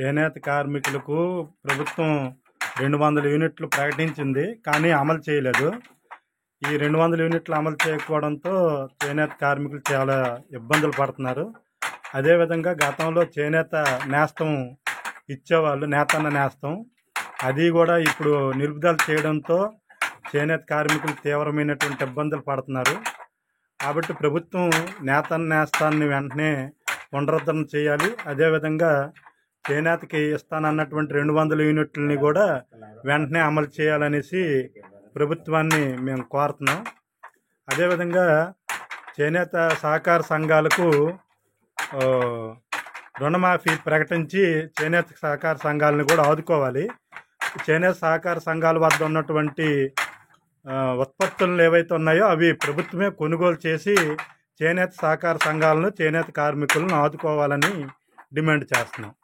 చేనేత కార్మికులకు ప్రభుత్వం 200 యూనిట్లు ప్రకటించింది, కానీ అమలు చేయలేదు. ఈ 200 యూనిట్లు అమలు చేయకపోవడంతో చేనేత కార్మికులు చాలా ఇబ్బందులు పడుతున్నారు. అదేవిధంగా గతంలో చేనేత నేస్తం ఇచ్చేవాళ్ళు, నేతన్న నేస్తం, అది కూడా ఇప్పుడు నిలుపుదల చేయడంతో చేనేత కార్మికులు తీవ్రమైనటువంటి ఇబ్బందులు పడుతున్నారు. కాబట్టి ప్రభుత్వం నేతన్న నేస్తాన్ని వెంటనే పునరుద్ధరణ చేయాలి. అదేవిధంగా చేనేతకి ఇస్తానన్నటువంటి 200 యూనిట్లని కూడా వెంటనే అమలు చేయాలనేసి ప్రభుత్వాన్ని మేము కోరుతున్నాం. అదేవిధంగా చేనేత సహకార సంఘాలకు రుణమాఫీ ప్రకటించి చేనేత సహకార సంఘాలను కూడా ఆదుకోవాలి. చేనేత సహకార సంఘాల వద్ద ఉన్నటువంటి ఉత్పత్తులు ఏవైతే ఉన్నాయో అవి ప్రభుత్వమే కొనుగోలు చేసి చేనేత సహకార సంఘాలను, చేనేత కార్మికులను ఆదుకోవాలని డిమాండ్ చేస్తున్నాం.